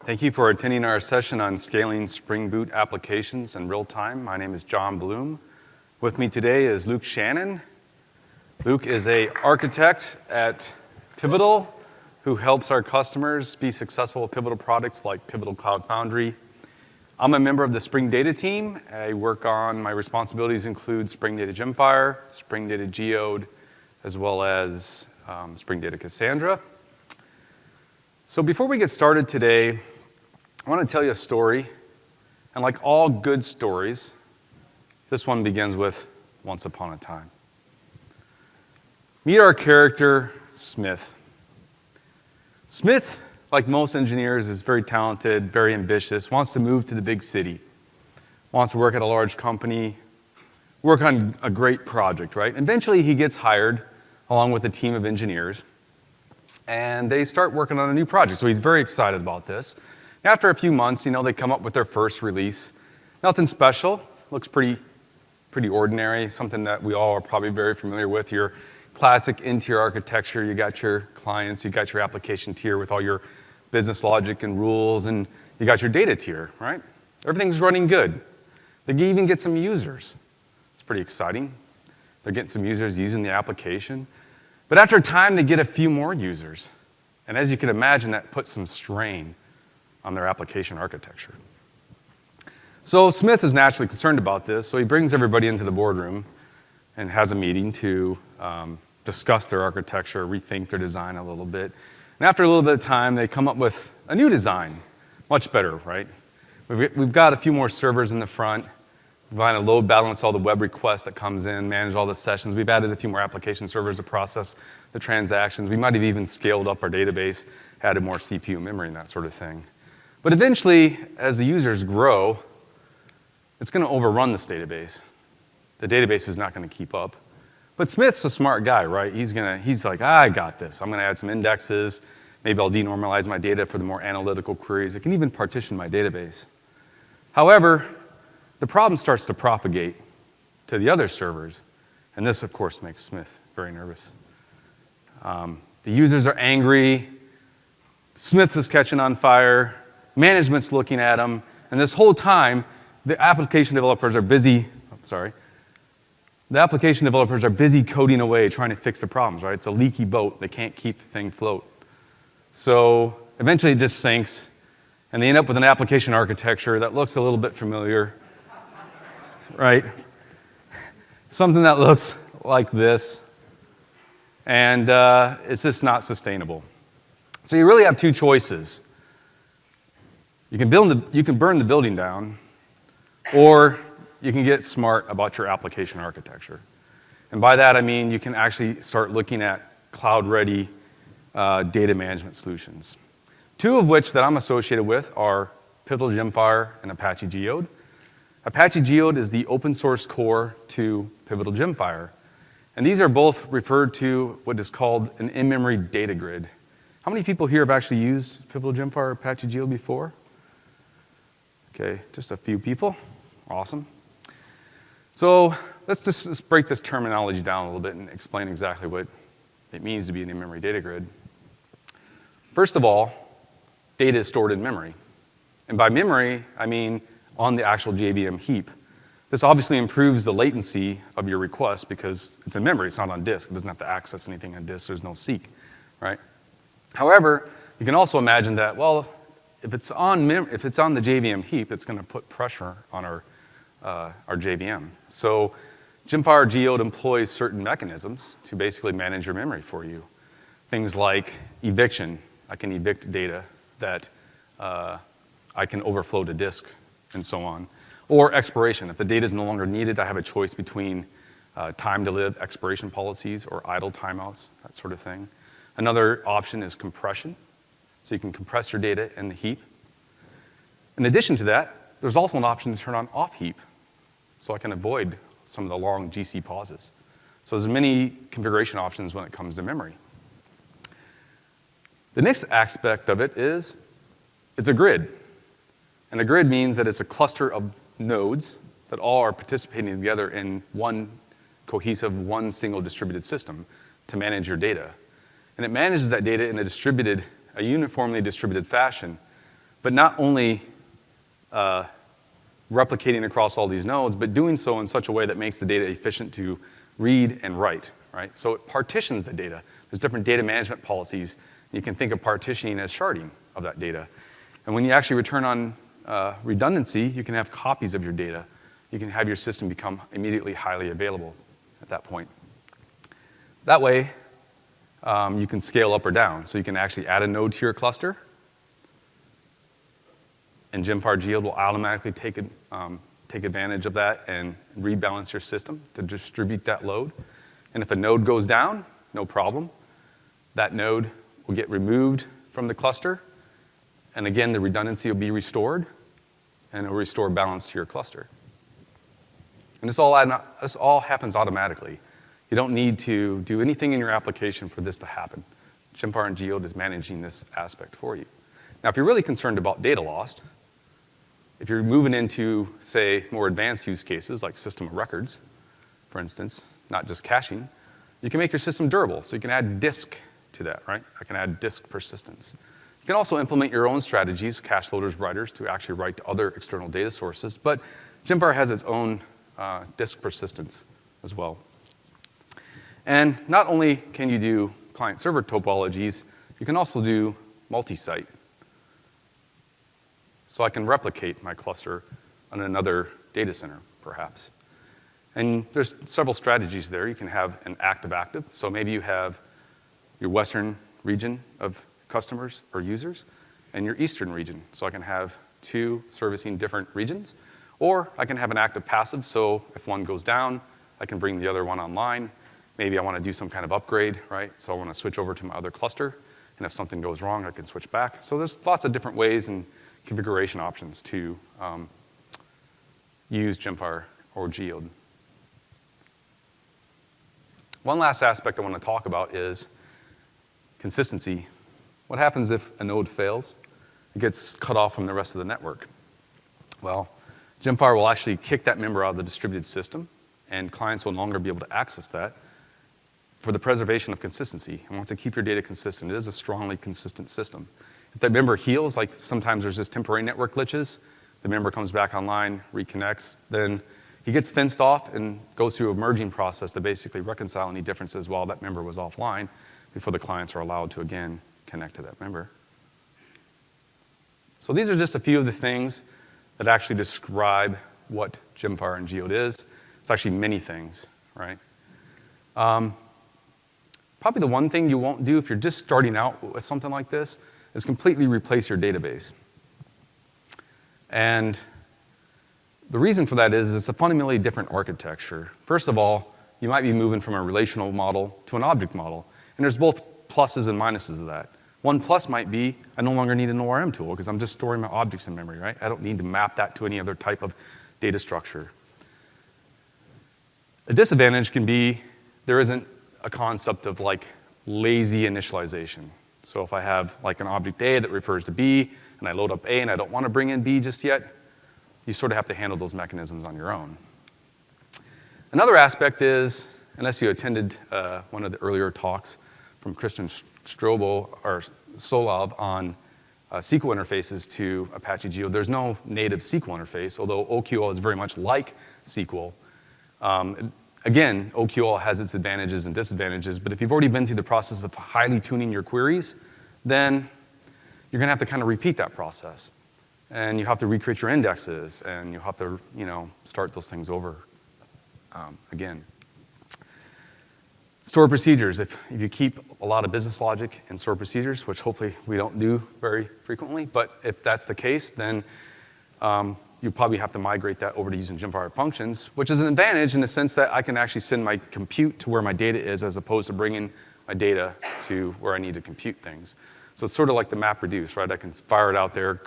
Thank you for attending our session on scaling Spring Boot applications in real time. My name is John Blum. With me today is Luke Shannon. Luke is an architect at Pivotal who helps our customers be successful with Pivotal products like Pivotal Cloud Foundry. I'm a member of the Spring Data team. My responsibilities include Spring Data GemFire, Spring Data Geode, as well as Spring Data Cassandra. So before we get started today, I want to tell you a story. And like all good stories, this one begins with once upon a time. Meet our character, Smith. Smith, like most engineers, is very talented, very ambitious, wants to move to the big city, wants to work at a large company, work on a great project, right? Eventually, he gets hired along with a team of engineers, and they start working on a new project. So he's very excited about this. After a few months, they come up with their first release. Nothing special, looks pretty ordinary, something that we all are probably very familiar with. Your classic interior architecture, you got your clients, you got your application tier with all your business logic and rules, and you got your data tier, right? Everything's running good. They even get some users. It's pretty exciting. They're getting some users using the application. But after a time, they get a few more users. And as you can imagine, that puts some strain on their application architecture. So Smith is naturally concerned about this, so he brings everybody into the boardroom and has a meeting to discuss their architecture, rethink their design a little bit. And after a little bit of time, they come up with a new design, much better, right? We've got a few more servers in the front. We're going to load balance all the web requests that comes in, manage all the sessions. We've added a few more application servers to process the transactions. We might have even scaled up our database, added more CPU memory and that sort of thing. But eventually, as the users grow, it's going to overrun this database. The database is not going to keep up. But Smith's a smart guy, right? He's like, I got this. I'm going to add some indexes. Maybe I'll denormalize my data for the more analytical queries. It can even partition my database. However, the problem starts to propagate to the other servers. And this, of course, makes Smith very nervous. The users are angry. Smith is catching on fire. Management's looking at him. And this whole time, the application developers are busy coding away, trying to fix the problems, right? It's a leaky boat. They can't keep the thing afloat. So eventually it just sinks, and they end up with an application architecture that looks a little bit familiar, right? Something that looks like this, and it's just not sustainable. So you really have two choices. You can burn the building down, or you can get smart about your application architecture. And by that, I mean you can actually start looking at cloud-ready data management solutions. Two of which that I'm associated with are Pivotal GemFire and Apache Geode. Apache Geode is the open source core to Pivotal GemFire. And these are both referred to what is called an in-memory data grid. How many people here have actually used Pivotal GemFire or Apache Geode before? Okay, just a few people. Awesome. So let's break this terminology down a little bit and explain exactly what it means to be an in-memory data grid. First of all, data is stored in memory. And by memory, I mean on the actual JVM heap. This obviously improves the latency of your request because it's in memory, it's not on disk. It doesn't have to access anything on disk, there's no seek, right? However, you can also imagine that, well, if it's on the JVM heap, it's going to put pressure on our JVM. So GemFire Geode employs certain mechanisms to basically manage your memory for you. Things like eviction. I can evict data that I can overflow to disk and so on. Or expiration. If the data is no longer needed, I have a choice between time to live expiration policies or idle timeouts, that sort of thing. Another option is compression. So you can compress your data in the heap. In addition to that, there's also an option to turn on off heap. So I can avoid some of the long GC pauses. So there's many configuration options when it comes to memory. The next aspect of it is it's a grid. And a grid means that it's a cluster of nodes that all are participating together in one cohesive, one single distributed system to manage your data. And it manages that data in a uniformly distributed fashion but not only replicating across all these nodes, but doing so in such a way that makes the data efficient to read and write, right? So it partitions the data. There's different data management policies. You can think of partitioning as sharding of that data. And when you actually return on redundancy, you can have copies of your data. You can have your system become immediately highly available at that point. That way, you can scale up or down. So you can actually add a node to your cluster, and GemFire Geode will automatically take advantage of that and rebalance your system to distribute that load. And if a node goes down, no problem. That node will get removed from the cluster, and again, the redundancy will be restored, and it will restore balance to your cluster. And this all happens automatically. You don't need to do anything in your application for this to happen. GemFire and Geode is managing this aspect for you. Now, if you're really concerned about data loss, if you're moving into, say, more advanced use cases like system of records, for instance, not just caching, you can make your system durable. So you can add disk to that, right? I can add disk persistence. You can also implement your own strategies, cache loaders, writers, to actually write to other external data sources. But GemFire has its own disk persistence as well. And not only can you do client-server topologies, you can also do multi-site. So I can replicate my cluster on another data center, perhaps. And there's several strategies there. You can have an active-active. So maybe you have your western region of customers or users and your eastern region. So I can have two servicing different regions. Or I can have an active-passive. So if one goes down, I can bring the other one online. Maybe I want to do some kind of upgrade, right? So I want to switch over to my other cluster. And if something goes wrong, I can switch back. So there's lots of different ways and configuration options to use GemFire or Geode. One last aspect I want to talk about is consistency. What happens if a node fails? It gets cut off from the rest of the network. Well, GemFire will actually kick that member out of the distributed system, and clients will no longer be able to access that for the preservation of consistency. And once you keep your data consistent, it is a strongly consistent system. If that member heals, like sometimes there's just temporary network glitches, the member comes back online, reconnects, then he gets fenced off and goes through a merging process to basically reconcile any differences while that member was offline before the clients are allowed to, again, connect to that member. So these are just a few of the things that actually describe what GemFire and Geode is. It's actually many things, right? Probably the one thing you won't do if you're just starting out with something like this is completely replace your database. And the reason for that is it's a fundamentally different architecture. First of all, you might be moving from a relational model to an object model. And there's both pluses and minuses of that. One plus might be I no longer need an ORM tool because I'm just storing my objects in memory, right? I don't need to map that to any other type of data structure. A disadvantage can be there isn't a concept of like lazy initialization. So if I have like an object A that refers to B, and I load up A and I don't want to bring in B just yet, you sort of have to handle those mechanisms on your own. Another aspect is, unless you attended one of the earlier talks from Christian Strobel or Solov on SQL interfaces to Apache Geode, there's no native SQL interface, although OQL is very much like SQL. Again, OQL has its advantages and disadvantages, but if you've already been through the process of highly tuning your queries, then you're going to have to kind of repeat that process. And you have to recreate your indexes, and you have to, start those things over again. Stored procedures. If you keep a lot of business logic in stored procedures, which hopefully we don't do very frequently, but if that's the case, then you probably have to migrate that over to using GemFire functions, which is an advantage in the sense that I can actually send my compute to where my data is as opposed to bringing my data to where I need to compute things. So it's sort of like the map reduce, right? I can fire it out there,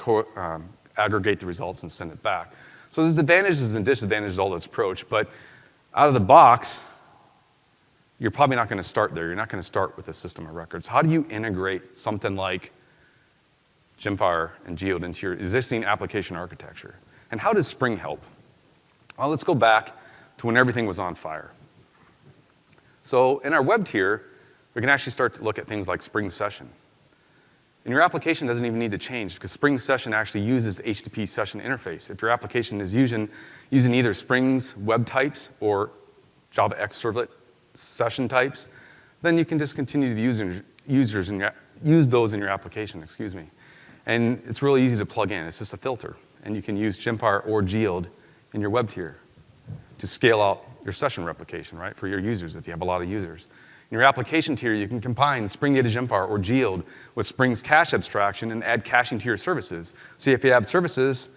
aggregate the results, and send it back. So there's advantages and disadvantages to all this approach, but out of the box, you're probably not going to start there. You're not going to start with a system of records. How do you integrate something like GemFire and Geode into your existing application architecture? And how does Spring help? Well, let's go back to when everything was on fire. So in our web tier, we can actually start to look at things like Spring Session. And your application doesn't even need to change because Spring Session actually uses the HTTP session interface. If your application is using either Spring's web types or Java X servlet session types, then you can just continue to use those in your application, excuse me. And it's really easy to plug in. It's just a filter. And you can use GemFire or Geode in your web tier to scale out your session replication, right, for your users if you have a lot of users. In your application tier, you can combine Spring Data GemFire or Geode with Spring's cache abstraction and add caching to your services. So if you have services,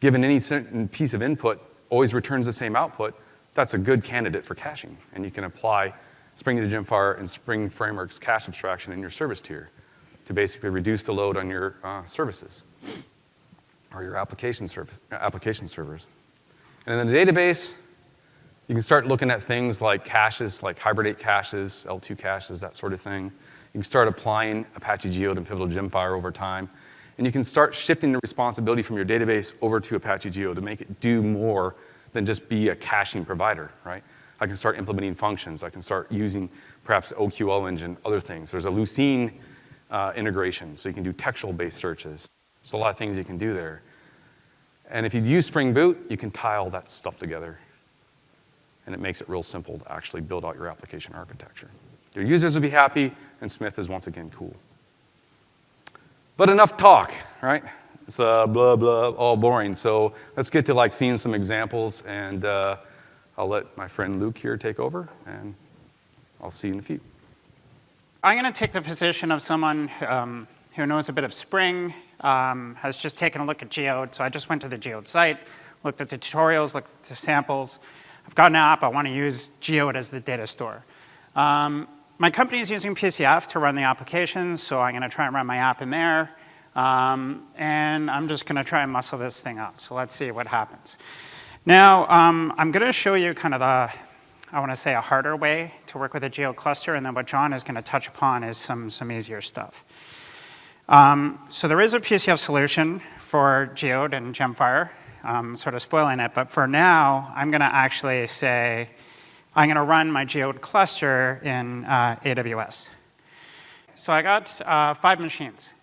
given any certain piece of input, always returns the same output, that's a good candidate for caching. And you can apply Spring Data GemFire and Spring Framework's cache abstraction in your service tier to basically reduce the load on your services or your application servers. And in the database, you can start looking at things like caches, like hibernate caches, L2 caches, that sort of thing. You can start applying Apache Geode and Pivotal GemFire over time. And you can start shifting the responsibility from your database over to Apache Geode to make it do more than just be a caching provider, right? I can start implementing functions. I can start using perhaps OQL engine, other things. There's a Lucene integration, so you can do textual-based searches. There's a lot of things you can do there. And if you use Spring Boot, you can tie all that stuff together. And it makes it real simple to actually build out your application architecture. Your users will be happy, and Smith is once again cool. But enough talk, right? It's blah, blah, all boring. So let's get to like seeing some examples, and I'll let my friend Luke here take over, and I'll see you in a few. I'm going to take the position of someone who knows a bit of Spring, has just taken a look at Geode. So I just went to the Geode site, looked at the tutorials, looked at the samples. I've got an app. I want to use Geode as the data store. My company is using PCF to run the applications, so I'm going to try and run my app in there. And I'm just going to try and muscle this thing up. So let's see what happens. Now, I'm going to show you kind of I want to say, a harder way to work with a Geode cluster, and then what John is going to touch upon is some easier stuff. So there is a PCF solution for Geode and GemFire. Sort of spoiling it, but for now, I'm going to actually say, I'm going to run my Geode cluster in AWS. So I got 5 machines.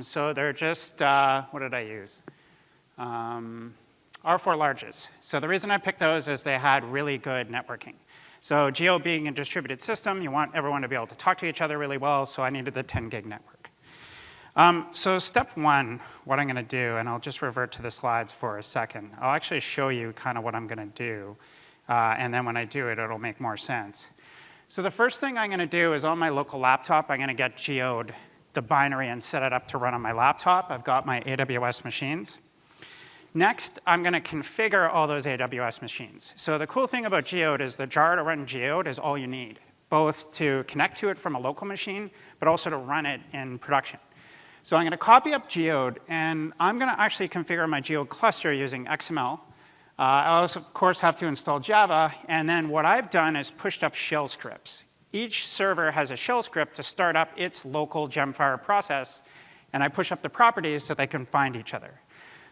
So they're just, what did I use? R4 larges. So the reason I picked those is they had really good networking. So Geode being a distributed system, you want everyone to be able to talk to each other really well, so I needed the 10 gig network. So step 1, what I'm going to do, and I'll just revert to the slides for a second. I'll actually show you kind of what I'm going to do, and then when I do it, it'll make more sense. So the first thing I'm going to do is on my local laptop, I'm going to get Geode, the binary, and set it up to run on my laptop. I've got my AWS machines. Next, I'm going to configure all those AWS machines. So the cool thing about Geode is the jar to run Geode is all you need, both to connect to it from a local machine, but also to run it in production. So I'm going to copy up Geode, and I'm going to actually configure my Geode cluster using XML. I also, of course, have to install Java, and then what I've done is pushed up shell scripts. Each server has a shell script to start up its local GemFire process, and I push up the properties so they can find each other.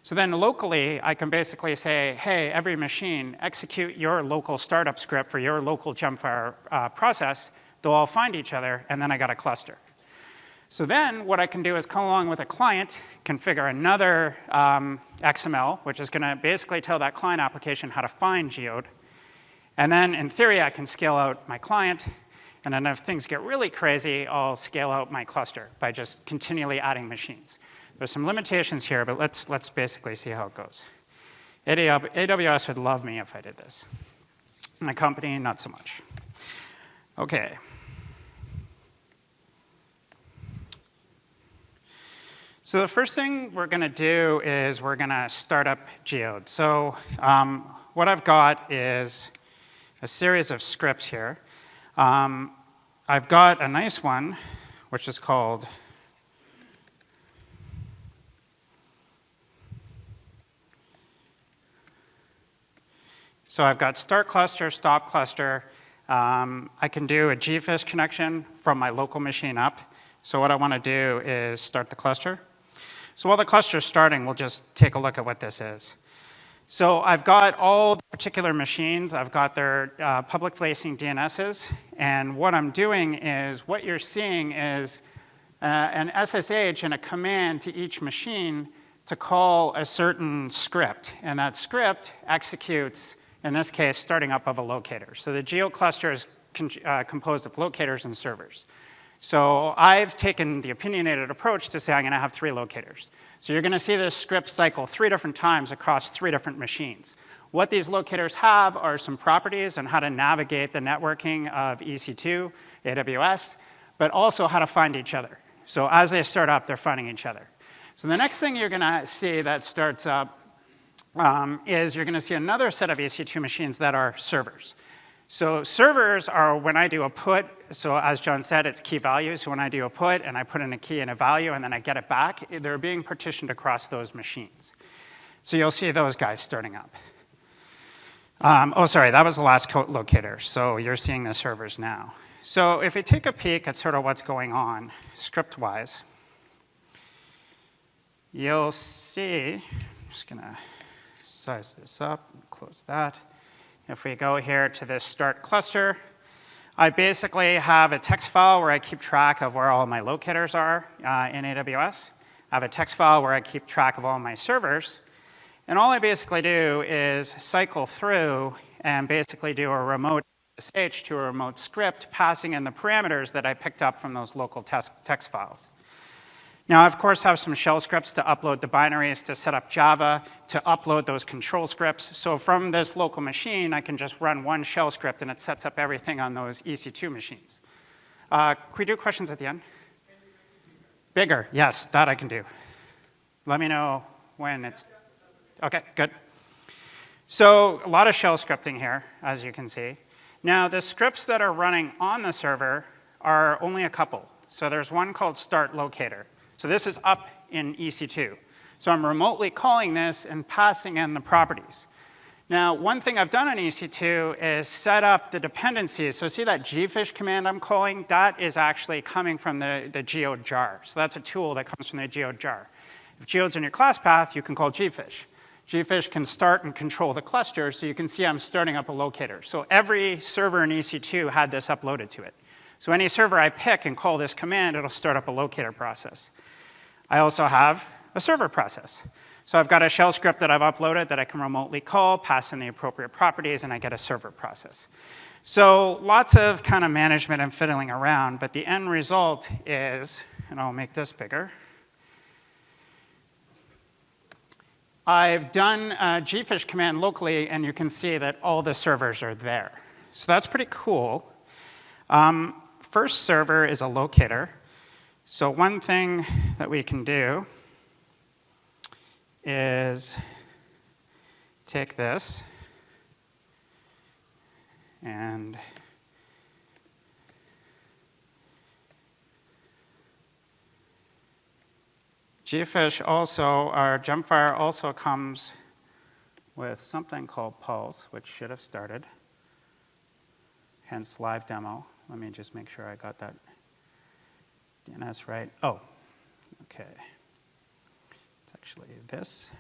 So then locally, I can basically say, hey, every machine, execute your local startup script for your local GemFire process. They'll all find each other, and then I got a cluster. So then what I can do is come along with a client, configure another XML, which is going to basically tell that client application how to find Geode. And then in theory, I can scale out my client. And then if things get really crazy, I'll scale out my cluster by just continually adding machines. There's some limitations here, but let's basically see how it goes. AWS would love me if I did this. My company, not so much. OK. So the first thing we're going to do is we're going to start up Geode. So what I've got is a series of scripts here. I've got a nice one, which is called so I've got start cluster, stop cluster. I can do a gfish connection from my local machine up. So what I want to do is start the cluster. So while the cluster is starting, we'll just take a look at what this is. So I've got all the particular machines. I've got their public-facing DNSs. And what I'm doing is, what you're seeing is an SSH and a command to each machine to call a certain script. And that script executes, in this case, starting up of a locator. So the Geode cluster is composed of locators and servers. So I've taken the opinionated approach to say I'm going to have 3 locators. So you're going to see this script cycle 3 different times across 3 different machines. What these locators have are some properties on how to navigate the networking of EC2, AWS, but also how to find each other. So as they start up, they're finding each other. So the next thing you're going to see that starts up is you're going to see another set of EC2 machines that are servers. So servers are when I do a put, so as John said, it's key value. So when I do a put and I put in a key and a value and then I get it back, they're being partitioned across those machines. So you'll see those guys starting up. Oh, sorry, that was the last locator. So you're seeing the servers now. So if you take a peek at sort of what's going on script-wise, you'll see, I'm just going to size this up and close that. If we go here to this start cluster, I basically have a text file where I keep track of where all my locators are in AWS. I have a text file where I keep track of all my servers. And all I basically do is cycle through and basically do a remote SSH to a remote script, passing in the parameters that I picked up from those local text files. Now, I, of course, have some shell scripts to upload the binaries, to set up Java, to upload those control scripts. So from this local machine, I can just run one shell script, and it sets up everything on those EC2 machines. Can we do questions at the end? Bigger, yes, that I can do. Let me know when it's, OK, good. So a lot of shell scripting here, as you can see. Now, the scripts that are running on the server are only a couple. So there's one called start locator. So this is up in EC2. So I'm remotely calling this and passing in the properties. Now, one thing I've done on EC2 is set up the dependencies. So see that gfish command I'm calling? That is actually coming from the Geode jar. So that's a tool that comes from the Geode jar. If Geode's in your class path, you can call gfish. gfish can start and control the cluster, so you can see I'm starting up a locator. So every server in EC2 had this uploaded to it. So any server I pick and call this command, it'll start up a locator process. I also have a server process. So I've got a shell script that I've uploaded that I can remotely call, pass in the appropriate properties, and I get a server process. So lots of kind of management and fiddling around, but the end result is, and I'll make this bigger, I've done a gfish command locally, and you can see that all the servers are there. So that's pretty cool. First server is a locator. So one thing that we can do is take this and gfish also, or GemFire also comes with something called Pulse, which should have started, hence live demo. Let me just make sure I got that DNS right. Oh, OK. It's actually this.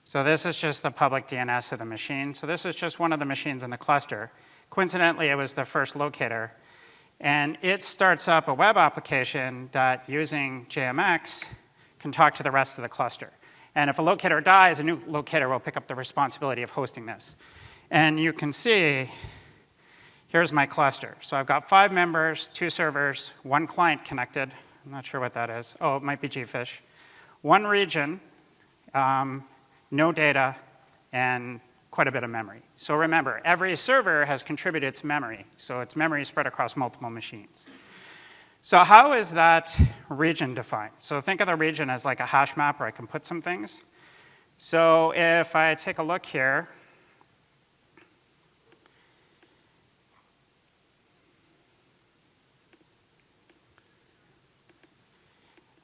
So this is just the public DNS of the machine. So this is just one of the machines in the cluster. Coincidentally, it was the first locator. And it starts up a web application that, using JMX, can talk to the rest of the cluster. And if a locator dies, a new locator will pick up the responsibility of hosting this. And you can see, here's my cluster. So I've got 5 members, 2 servers, 1 client connected. I'm not sure what that is. Oh, it might be gfish. 1 region, no data, and quite a bit of memory. So remember, every server has contributed to memory. So it's memory spread across multiple machines. So how is that region defined? So think of the region as like a hash map where I can put some things. So if I take a look here,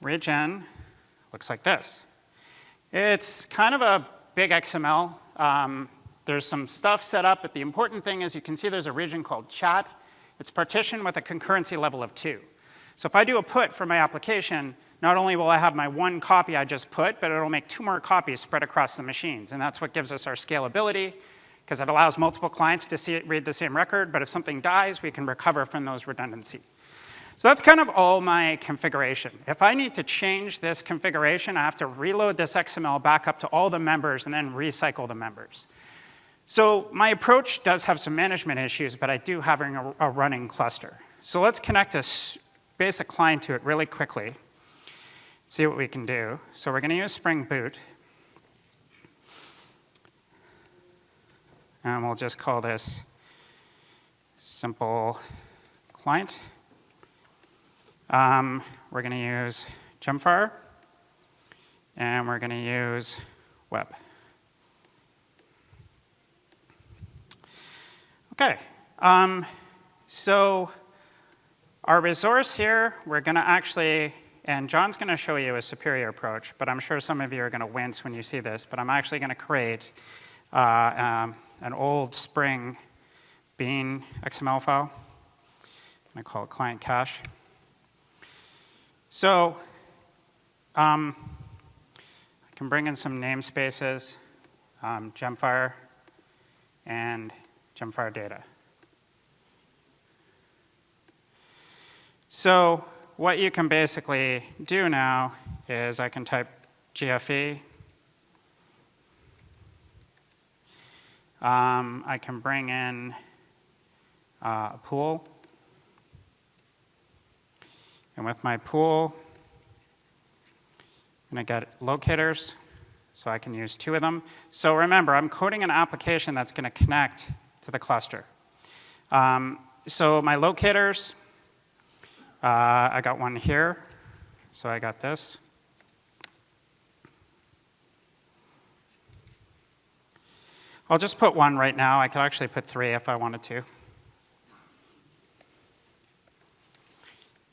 region looks like this. It's kind of a big XML. There's some stuff set up, but the important thing is you can see there's a region called chat. It's partitioned with a concurrency level of 2. So if I do a put for my application, not only will I have my 1 copy I just put, but it'll make 2 more copies spread across the machines. And that's what gives us our scalability, because it allows multiple clients to read the same record. But if something dies, we can recover from those redundancy. So that's kind of all my configuration. If I need to change this configuration, I have to reload this XML back up to all the members and then recycle the members. So my approach does have some management issues, but I do have a running cluster. So let's connect a basic client to it really quickly, see what we can do. So we're going to use Spring Boot. And we'll just call this simple client. We're going to use GemFire, and we're going to use web. OK, so our resource here, we're going to actually, and John's going to show you a superior approach, but I'm sure some of you are going to wince when you see this, but I'm actually going to create an old Spring Bean XML file. I'm going to call it client cache. So I can bring in some namespaces, GemFire and GemFire data. So what you can basically do now is I can type GFE. I can bring in a pool. And with my pool, I'm going to get locators, so I can use 2 of them. So remember, I'm coding an application that's going to connect to the cluster. So my locators, I got one here, so I got this. I'll just put 1 right now. I could actually put 3 if I wanted to.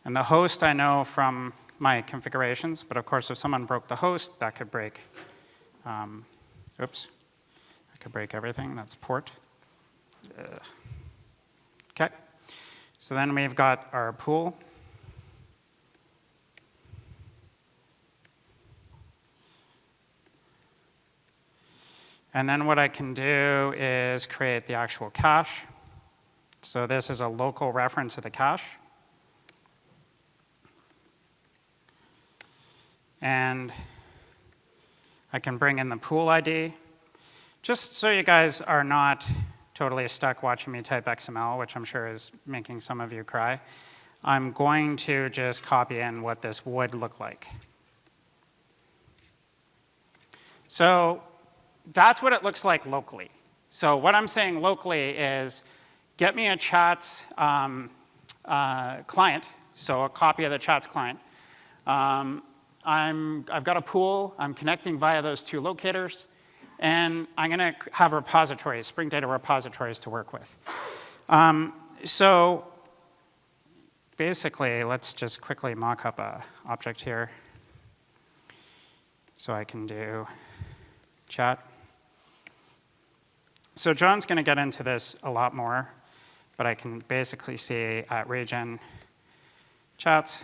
And the host I know from my configurations, but of course if someone broke the host, that could break, oops, that could break everything. That's port. OK, so then we've got our pool. And then what I can do is create the actual cache. So this is a local reference to the cache. And I can bring in the pool ID. Just so you guys are not totally stuck watching me type XML, which I'm sure is making some of you cry, I'm going to just copy in what this would look like. So that's what it looks like locally. So what I'm saying locally is get me a chats client, so a copy of the chats client. I've got a pool. I'm connecting via those 2 locators. And I'm going to have repositories, Spring Data repositories to work with. So basically, let's just quickly mock up an object here. So I can do chat. So John's going to get into this a lot more. But I can basically see at region chats.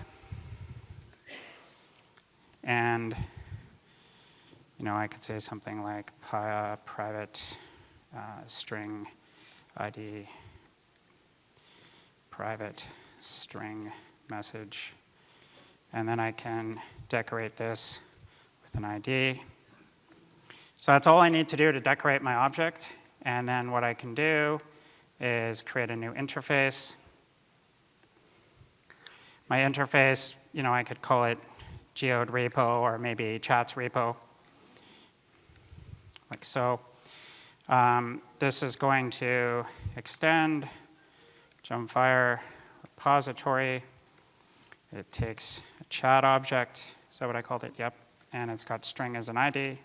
And I could say something like private string ID, private string message. And then I can decorate this with an ID. So that's all I need to do to decorate my object. And then what I can do is create a new interface. My interface, I could call it Geode repo or maybe chats repo, like so. This is going to extend GemFire repository. It takes a chat object. Is that what I called it? Yep. And it's got string as an ID.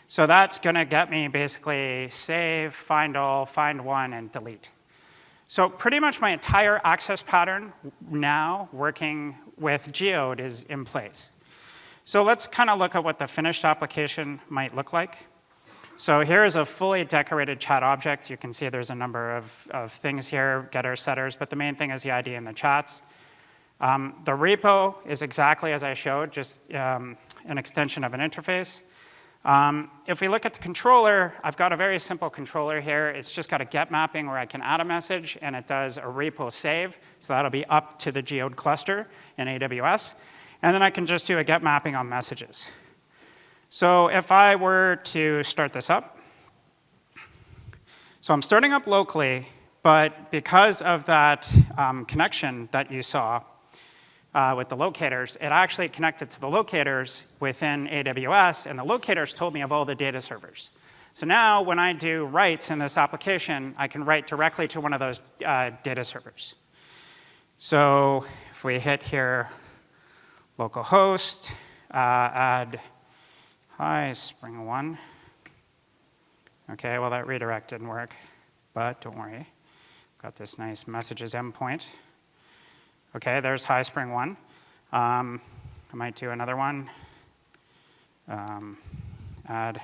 So that's going to get me basically save, find all, find one, and delete. So pretty much my entire access pattern now working with Geode is in place. So let's kind of look at what the finished application might look like. So here is a fully decorated chat object. You can see there's a number of things here, getters, setters, but the main thing is the ID and the chats. The repo is exactly as I showed, just an extension of an interface. If we look at the controller, I've got a very simple controller here. It's just got a get mapping where I can add a message, and it does a repo save. So that'll be up to the Geode cluster in AWS. And then I can just do a get mapping on messages. So if I were to start this up, so I'm starting up locally, but because of that connection that you saw with the locators, it actually connected to the locators within AWS, and the locators told me of all the data servers. So now when I do writes in this application, I can write directly to one of those data servers. So if we hit here, localhost, add, hi, Spring 1. Okay, well, that redirect didn't work, but don't worry. Got this nice messages endpoint. Okay, there's hi, Spring 1. I might do another one. Add,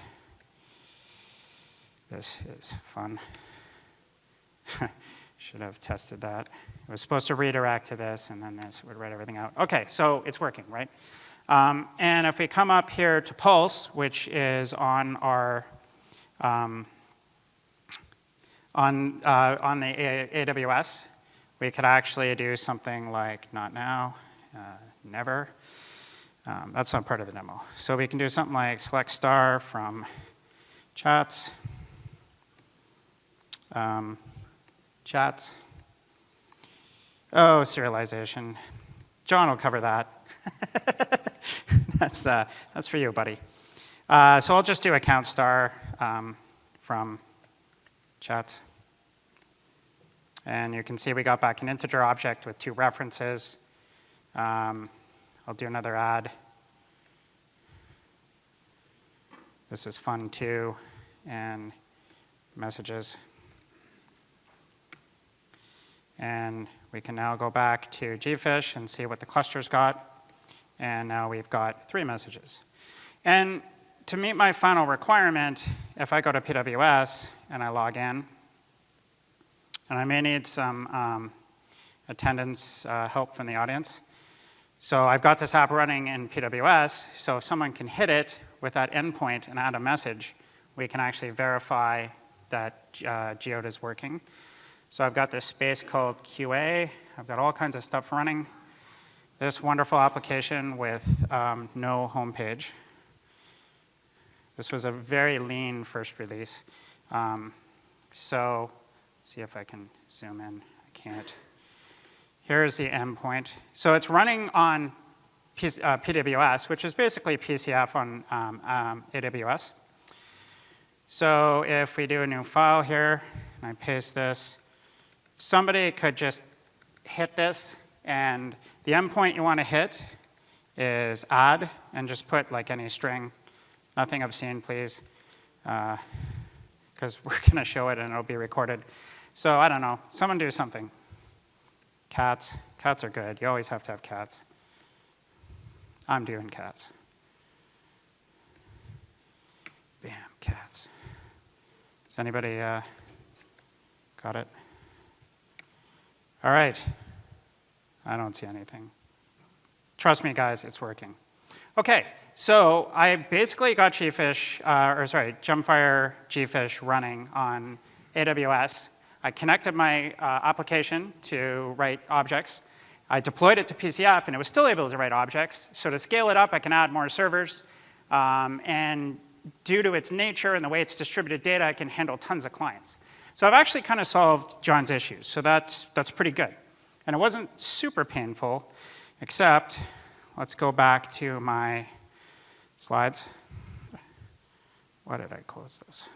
this is fun. Should have tested that. It was supposed to redirect to this, and then this would write everything out. Okay, so it's working, right? And if we come up here to Pulse, which is on our on the AWS, we could actually do something like not now, never. That's not part of the demo. So we can do something like select star from chats, chats. Oh, serialization. John will cover that. That's for you, buddy. So I'll just do account star from chats. And you can see we got back an integer object with 2 references. I'll do another add. This is fun too, and messages. And we can now go back to gfish and see what the cluster's got. And now we've got 3 messages. And to meet my final requirement, if I go to PWS and I log in, and I may need some attendance help from the audience. So I've got this app running in PWS, so if someone can hit it with that endpoint and add a message, we can actually verify that Geode is working. So I've got this space called QA. I've got all kinds of stuff running. This wonderful application with no homepage. This was a very lean first release. So let's see if I can zoom in. I can't. Here's the endpoint. So it's running on PWS, which is basically PCF on AWS. So if we do a new file here, and I paste this, somebody could just hit this, and the endpoint you want to hit is add, and just put like any string. Nothing obscene, please, because we're going to show it and it'll be recorded. So I don't know. Someone do something. Cats. Cats are good. You always have to have cats. I'm doing cats. Bam, cats. Does anybody got it? All right. I don't see anything. Trust me, guys, it's working. OK, so I basically got GemFire gfish running on AWS. I connected my application to write objects. I deployed it to PCF, and it was still able to write objects. So to scale it up, I can add more servers. And due to its nature and the way it's distributed data, I can handle tons of clients. So I've actually kind of solved John's issues. So that's pretty good. And it wasn't super painful, except let's go back to my slides. Why did I close this?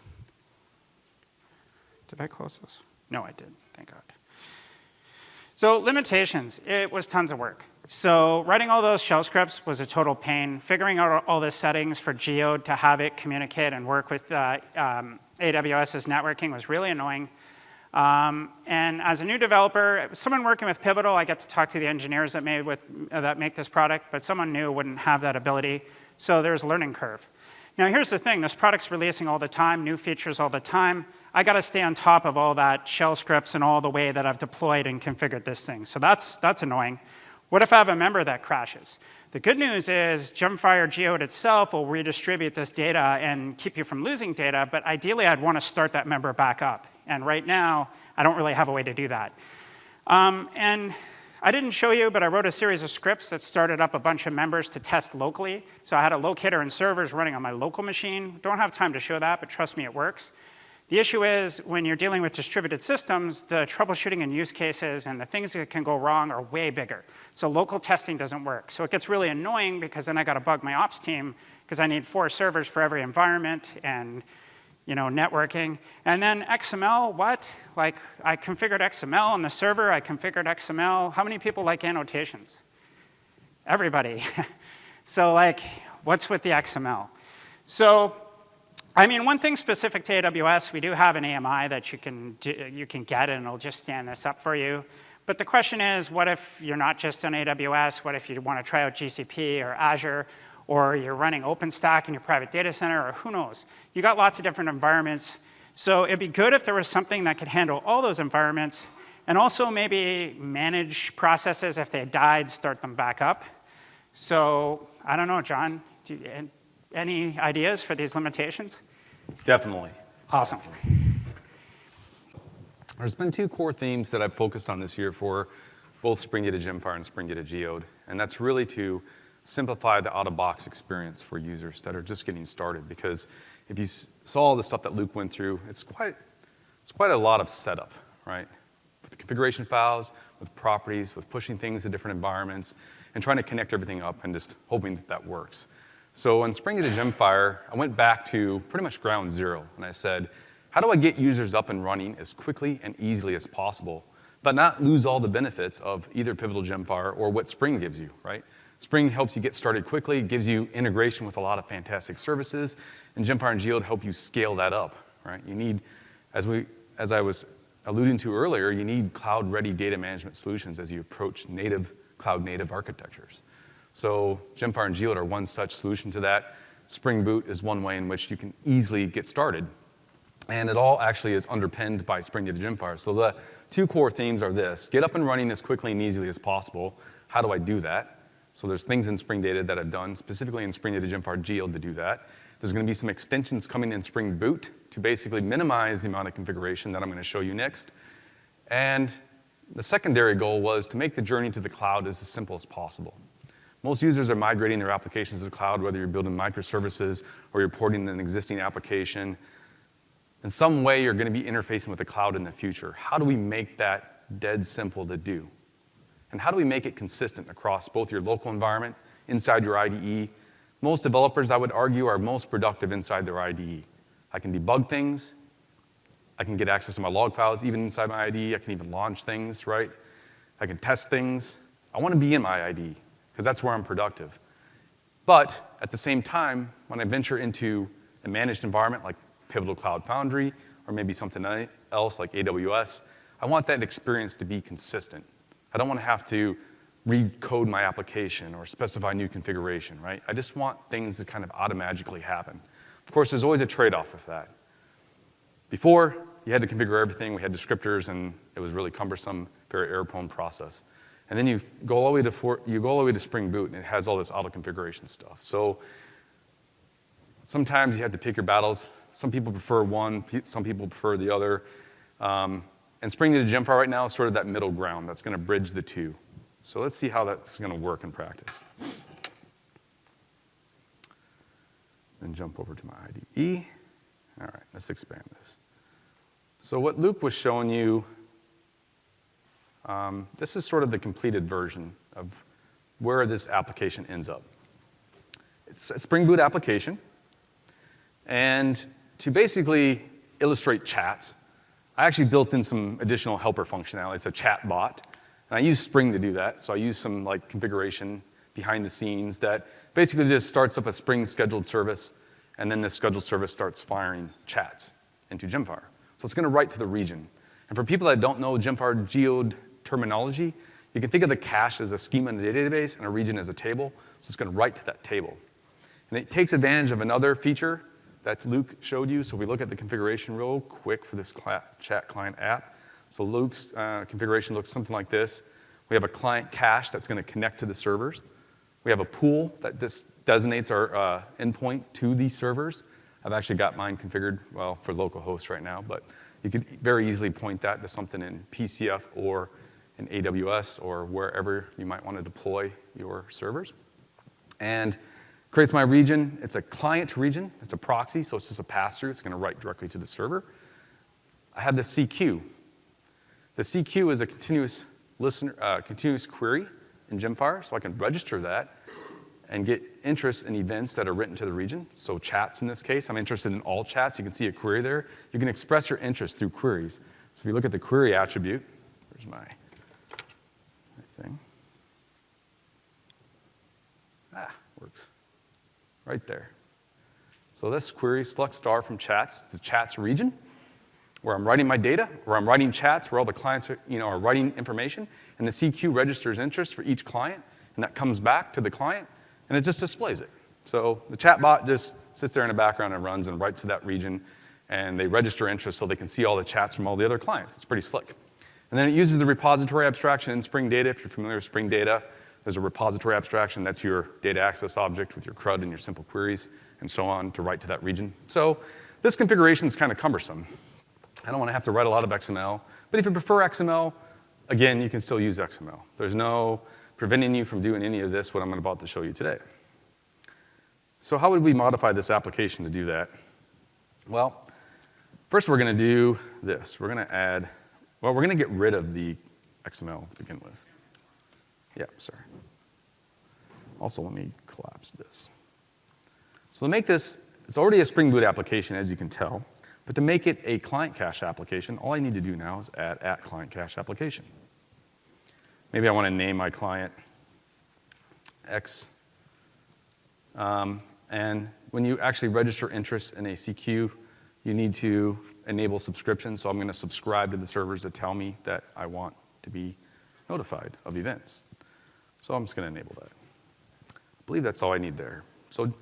Did I close this? No, I did. Thank God. So limitations. It was tons of work. So writing all those shell scripts was a total pain. Figuring out all the settings for Geode to have it communicate and work with AWS's networking was really annoying. And as a new developer, someone working with Pivotal, I get to talk to the engineers that make this product, but someone new wouldn't have that ability. So there's a learning curve. Now here's the thing, this product's releasing all the time, new features all the time. I got to stay on top of all that shell scripts and all the way that I've deployed and configured this thing. So that's annoying. What if I have a member that crashes? The good news is GemFire Geode itself will redistribute this data and keep you from losing data, but ideally I'd want to start that member back up. And right now, I don't really have a way to do that. And I didn't show you, but I wrote a series of scripts that started up a bunch of members to test locally. So I had a locator and servers running on my local machine. Don't have time to show that, but trust me, it works. The issue is when you're dealing with distributed systems, the troubleshooting and use cases and the things that can go wrong are way bigger. So local testing doesn't work. So it gets really annoying because then I got to bug my ops team because I need 4 servers for every environment and networking. And then XML, what? Like I configured XML on the server, I configured XML. How many people like annotations? Everybody. So like, what's with the XML? So I mean, one thing specific to AWS, we do have an AMI that you can get, and it'll just stand this up for you. But the question is, what if you're not just on AWS? What if you want to try out GCP or Azure, or you're running OpenStack in your private data center, or who knows? You got lots of different environments. So it'd be good if there was something that could handle all those environments, and also maybe manage processes if they died, start them back up. So I don't know, John, any ideas for these limitations? Definitely. Awesome. There's been 2 core themes that I've focused on this year for both Spring Data GemFire and Spring Data Geode, and that's really to simplify the out-of-box experience for users that are just getting started. Because if you saw all the stuff that Luke went through, it's quite a lot of setup, right? With the configuration files, with properties, with pushing things to different environments, and trying to connect everything up and just hoping that that works. So in Spring Data GemFire, I went back to pretty much ground zero, and I said, how do I get users up and running as quickly and easily as possible, but not lose all the benefits of either Pivotal GemFire or what Spring gives you, right? Spring helps you get started quickly, gives you integration with a lot of fantastic services, and GemFire and Geode help you scale that up, right? You need, as I was alluding to earlier, you need cloud-ready data management solutions as you approach cloud-native architectures. So GemFire and Geode are one such solution to that. Spring Boot is one way in which you can easily get started. And it all actually is underpinned by Spring Data GemFire. So the 2 core themes are this: get up and running as quickly and easily as possible. How do I do that? So there's things in Spring Data that I've done, specifically in Spring Data GemFire Geode to do that. There's going to be some extensions coming in Spring Boot to basically minimize the amount of configuration that I'm going to show you next. And the secondary goal was to make the journey to the cloud as simple as possible. Most users are migrating their applications to the cloud, whether you're building microservices or you're porting an existing application. In some way, you're going to be interfacing with the cloud in the future. How do we make that dead simple to do? And how do we make it consistent across both your local environment, inside your IDE? Most developers, I would argue, are most productive inside their IDE. I can debug things. I can get access to my log files even inside my IDE. I can even launch things, right? I can test things. I want to be in my IDE, because that's where I'm productive. But at the same time, when I venture into a managed environment like Pivotal Cloud Foundry, or maybe something else like AWS, I want that experience to be consistent. I don't want to have to recode my application or specify new configuration, right? I just want things to kind of automatically happen. Of course, there's always a trade-off with that. Before, you had to configure everything. We had descriptors, and it was really cumbersome, very error-prone process. And then you go all the way to Spring Boot, and it has all this auto-configuration stuff. So sometimes you have to pick your battles. Some people prefer one, some people prefer the other. And Spring Data GemFire right now is sort of that middle ground that's going to bridge the 2. So let's see how that's going to work in practice. Then jump over to my IDE. All right, let's expand this. So what Luke was showing you, this is sort of the completed version of where this application ends up. It's a Spring Boot application. And to basically illustrate chats, I actually built in some additional helper functionality. It's a chat bot. And I use Spring to do that. So I use some configuration behind the scenes that basically just starts up a Spring scheduled service, and then the scheduled service starts firing chats into GemFire. So it's going to write to the region. And for people that don't know GemFire Geode terminology, you can think of the cache as a schema in a database and a region as a table. So it's going to write to that table. And it takes advantage of another feature that Luke showed you. So we look at the configuration real quick for this chat client app. So Luke's configuration looks something like this. We have a client cache that's going to connect to the servers. We We have a pool that just designates our endpoint to these servers. I've actually got mine configured, well, for localhost right now, but you could very easily point that to something in PCF or in AWS or wherever you might want to deploy your servers. And creates my region. It's a client region. It's a proxy, so it's just a pass-through. It's going to write directly to the server. I have the CQ. The CQ is a continuous query in GemFire, so I can register that and get interest in events that are written to the region. So chats in this case, I'm interested in all chats. You can see a query there. You can express your interest through queries. So if you look at the query attribute, where's my thing? Works. Right there. So this query select star from chats. It's a chats region where I'm writing my data, where I'm writing chats, where all the clients are writing information, and the CQ registers interest for each client, and that comes back to the client, and it just displays it. So the chatbot just sits there in the background and runs and writes to that region, and they register interest so they can see all the chats from all the other clients. It's pretty slick. And then it uses the repository abstraction in Spring Data. If you're familiar with Spring Data, there's a repository abstraction. That's your data access object with your CRUD and your simple queries and so on to write to that region. So this configuration is kind of cumbersome. I don't want to have to write a lot of XML. But if you prefer XML, again, you can still use XML. There's no preventing you from doing any of this, what I'm about to show you today. So how would we modify this application to do that? Well, first we're going to do this. We're going to add, well, we're going to get rid of the XML to begin with. Yeah, sorry. Also, let me collapse this. So to make this, it's already a Spring Boot application, as you can tell. But to make it a client cache application, all I need to do now is add @client cache application. Maybe I want to name my client X. And when you actually register interest in a CQ, you need to enable subscription. So I'm going to subscribe to the servers that tell me that I want to be notified of events. So I'm just going to enable that. I believe that's all I need there. So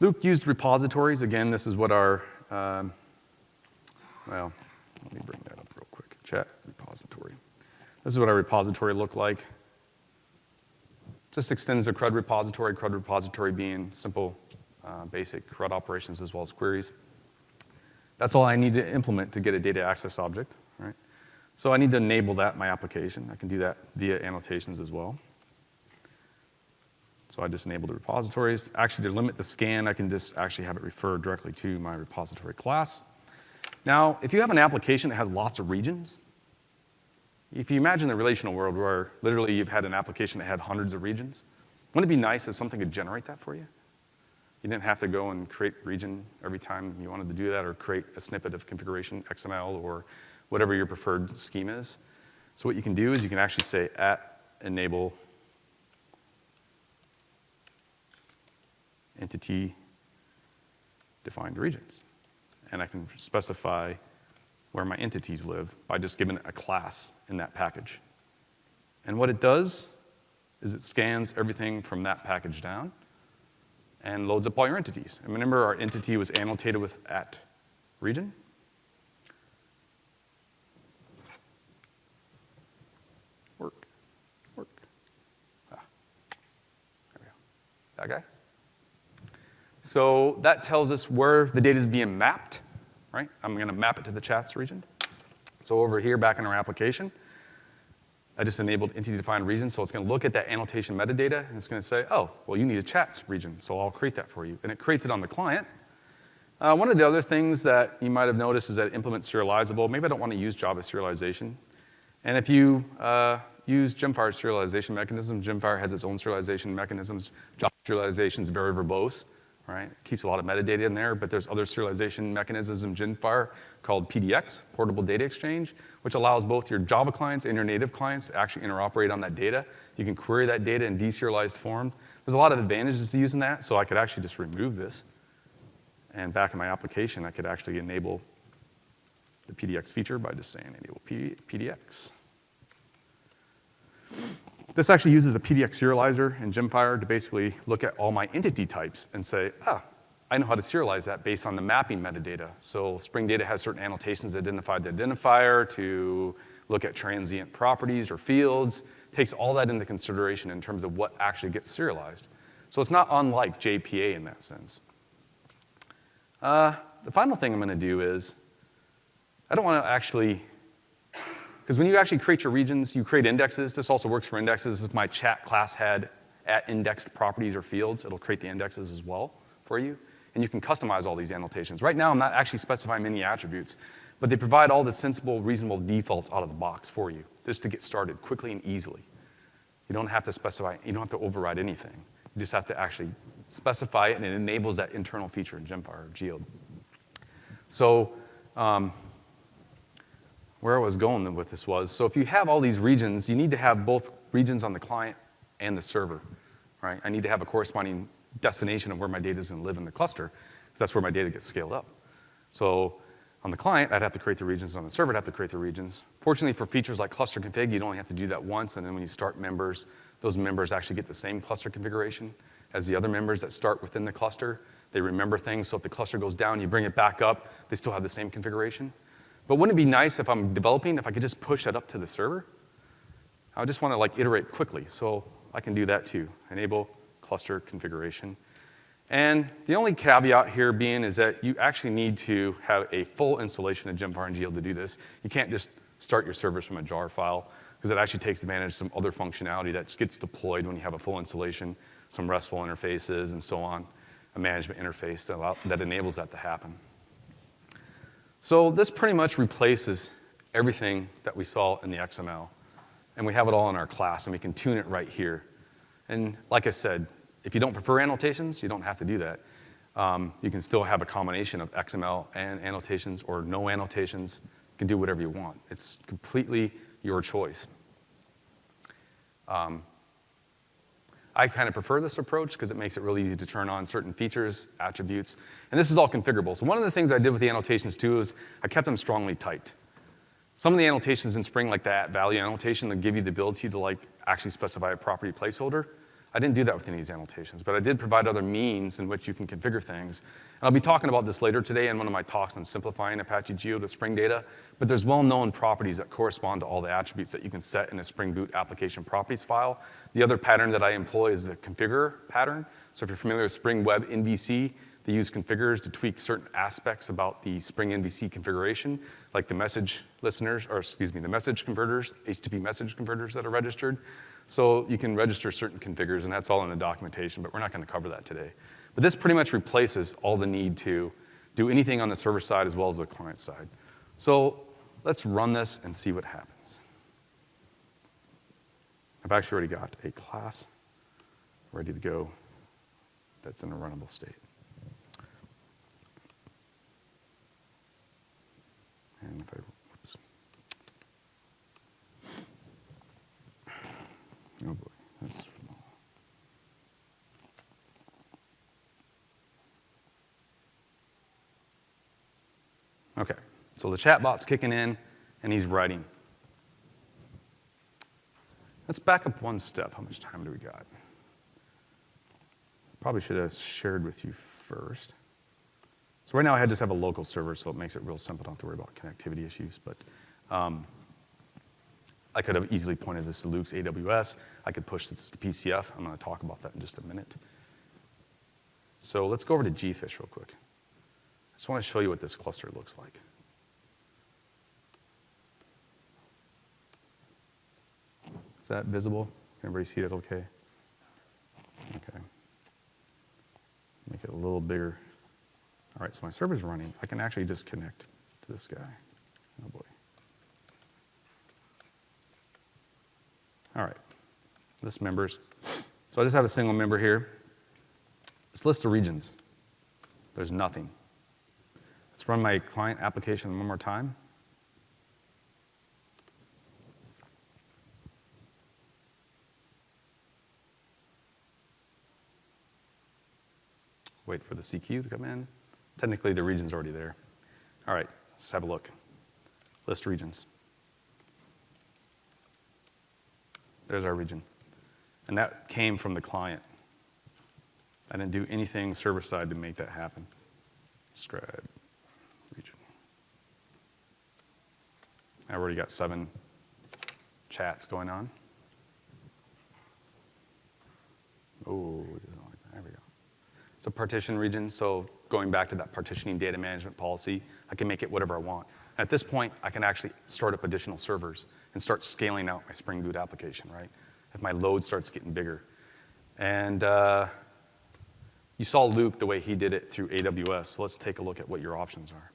Luke used repositories. Again, this is what our, well, let me bring that up real quick. Chat repository. This is what our repository looked like. Just extends the CRUD repository being simple, basic CRUD operations as well as queries. That's all I need to implement to get a data access object, right? So I need to enable that in my application. I can do that via annotations as well. So I just enable the repositories. Actually, to limit the scan, I can just actually have it refer directly to my repository class. Now, if you have an application that has lots of regions, if you imagine the relational world where literally you've had an application that had hundreds of regions, wouldn't it be nice if something could generate that for you? You didn't have to go and create region every time you wanted to do that or create a snippet of configuration, XML, or whatever your preferred scheme is. So what you can do is you can actually say @enable entity defined regions. And I can specify where my entities live by just giving it a class in that package. And what it does is it scans everything from that package down and loads up all your entities. And remember, our entity was annotated with @region. Work. Ah, there we go. That guy. So that tells us where the data is being mapped, right? I'm going to map it to the chats region. So over here, back in our application, I just enabled entity-defined region, so it's going to look at that annotation metadata, and it's going to say, oh, well, you need a chats region, so I'll create that for you. And it creates it on the client. One of the other things that you might have noticed is that it implements serializable. Maybe I don't want to use Java serialization. And if you use GemFire serialization mechanism, GemFire has its own serialization mechanisms. Java serialization is very verbose. Right? It keeps a lot of metadata in there, but there's other serialization mechanisms in GemFire called PDX, Portable Data Exchange, which allows both your Java clients and your native clients to actually interoperate on that data. You can query that data in deserialized form. There's a lot of advantages to using that, so I could actually just remove this. And back in my application, I could actually enable the PDX feature by just saying enable PDX. This actually uses a PDX serializer in GemFire to basically look at all my entity types and say, I know how to serialize that based on the mapping metadata. So Spring Data has certain annotations that identify the identifier to look at transient properties or fields takes all that into consideration in terms of what actually gets serialized. So it's not unlike JPA in that sense. The final thing I'm going to do is, I don't want to actually, because when you actually create your regions, you create indexes. This also works for indexes. If my chat class had at indexed properties or fields, it'll create the indexes as well for you. And you can customize all these annotations. Right now, I'm not actually specifying many attributes, but they provide all the sensible, reasonable defaults out of the box for you, just to get started quickly and easily. You don't have to specify, you don't have to override anything. You just have to actually specify it, and it enables that internal feature in GemFire or Geode. So where I was going with this was, so if you have all these regions, you need to have both regions on the client and the server, right? I need to have a corresponding destination of where my data is going to live in the cluster, because that's where my data gets scaled up. So on the client, I'd have to create the regions. On the server, I'd have to create the regions. Fortunately, for features like cluster config, you'd only have to do that once, and then when you start members, those members actually get the same cluster configuration as the other members that start within the cluster. They remember things, so if the cluster goes down, you bring it back up, they still have the same configuration. But wouldn't it be nice if I'm developing, if I could just push that up to the server? I just want to like iterate quickly, so I can do that too. Enable cluster configuration. And the only caveat here being is that you actually need to have a full installation of GemFire and Geode to do this. You can't just start your servers from a jar file, because it actually takes advantage of some other functionality that gets deployed when you have a full installation, some RESTful interfaces and so on, a management interface that enables that to happen. So this pretty much replaces everything that we saw in the XML. And we have it all in our class, and we can tune it right here. And like I said, if you don't prefer annotations, you don't have to do that. You can still have a combination of XML and annotations or no annotations. You can do whatever you want. It's completely your choice. I kind of prefer this approach because it makes it really easy to turn on certain features, attributes, and this is all configurable. So one of the things I did with the annotations too is I kept them strongly typed. Some of the annotations in Spring, like the @value annotation, that give you the ability to like actually specify a property placeholder. I didn't do that with any of these annotations, but I did provide other means in which you can configure things. And I'll be talking about this later today in one of my talks on simplifying Apache Geode with Spring data, but there's well-known properties that correspond to all the attributes that you can set in a Spring Boot application properties file. The other pattern that I employ is the configure pattern. So if you're familiar with Spring Web NVC, they use configures to tweak certain aspects about the Spring NVC configuration, like the message listeners, or excuse me, the message converters, HTTP message converters that are registered. So you can register certain configures, and that's all in the documentation, but we're not going to cover that today. But this pretty much replaces all the need to do anything on the server side as well as the client side. So let's run this and see what happens. I've actually already got a class ready to go that's in a runnable state. And if I, whoops. Oh boy, that's small. Okay, so the chatbot's kicking in, and he's writing. Let's back up one step. How much time do we got? Probably should have shared with you first. So right now I just have a local server, so it makes it real simple. I don't have to worry about connectivity issues, but I could have easily pointed this to Luke's AWS. I could push this to PCF. I'm going to talk about that in just a minute. So let's go over to gfish real quick. I just want to show you what this cluster looks like. Is that visible? Can everybody see that okay? Okay. Make it a little bigger. All right, so my server's running. I can actually just connect to this guy. Oh boy. All right, this members. So I just have a single member here. This list of regions. There's nothing. Let's run my client application one more time. Wait for the CQ to come in. Technically, the region's already there. All right, let's have a look. List regions. There's our region. And that came from the client. I didn't do anything server-side to make that happen. Describe region. I've already got 7 chats going on. Oh, it doesn't like that. There we go. It's a partition region, so going back to that partitioning data management policy, I can make it whatever I want. At this point, I can actually start up additional servers and start scaling out my Spring Boot application, right? If my load starts getting bigger. And you saw Luke, the way he did it through AWS, so let's take a look at what your options are.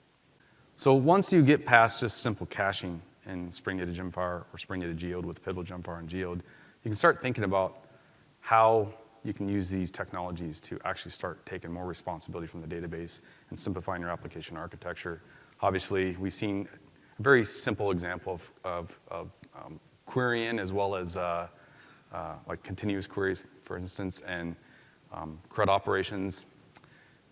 So once you get past just simple caching in Spring Data GemFire or Spring Data Geode with Pivotal GemFire and Geode, you can start thinking about how you can use these technologies to actually start taking more responsibility from the database and simplifying your application architecture. Obviously, we've seen a very simple example of querying as well as like continuous queries, for instance, and CRUD operations.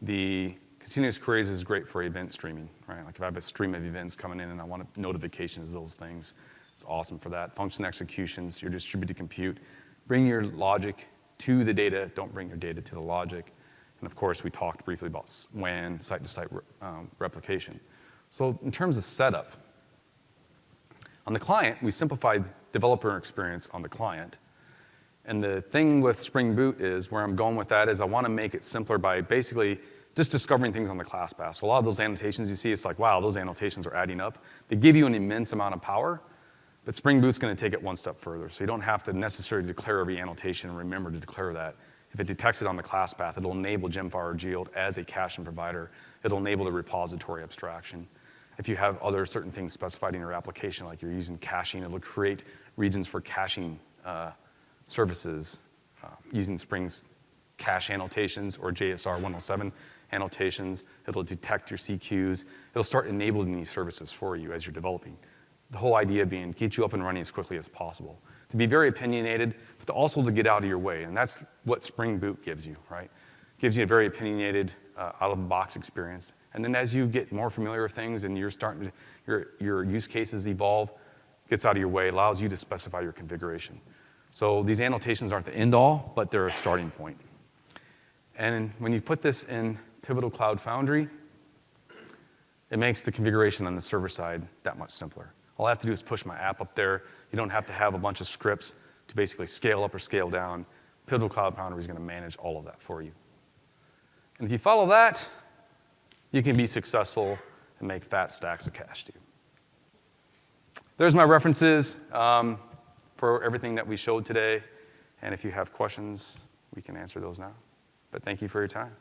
The continuous queries is great for event streaming, right? Like if I have a stream of events coming in and I want notifications of those things, it's awesome for that. Function executions, your distributed compute. Bring your logic to the data, don't bring your data to the logic. And of course, we talked briefly about WAN, site-to-site replication. So in terms of setup, on the client, we simplified developer experience on the client. And the thing with Spring Boot is, where I'm going with that is I want to make it simpler by basically just discovering things on the class path. So a lot of those annotations you see, it's like, wow, those annotations are adding up. They give you an immense amount of power, but Spring Boot's going to take it one step further. So you don't have to necessarily declare every annotation and remember to declare that. If it detects it on the class path, it'll enable GemFire or Geode as a caching provider. It'll enable the repository abstraction. If you have other certain things specified in your application, like you're using caching, it'll create regions for caching services using Spring's cache annotations or JSR 107 annotations. It'll detect your CQs. It'll start enabling these services for you as you're developing. The whole idea being get you up and running as quickly as possible. To be very opinionated, but also to get out of your way. And that's what Spring Boot gives you, right? Gives you a very opinionated, out-of-the-box experience. And then as you get more familiar with things and you're starting to, your use cases evolve, gets out of your way, allows you to specify your configuration. So these annotations aren't the end all, but they're a starting point. And when you put this in Pivotal Cloud Foundry, it makes the configuration on the server side that much simpler. All I have to do is push my app up there. You don't have to have a bunch of scripts to basically scale up or scale down. Pivotal Cloud Foundry is going to manage all of that for you. And if you follow that, you can be successful and make fat stacks of cash too. There's my references for everything that we showed today. And if you have questions, we can answer those now. But thank you for your time.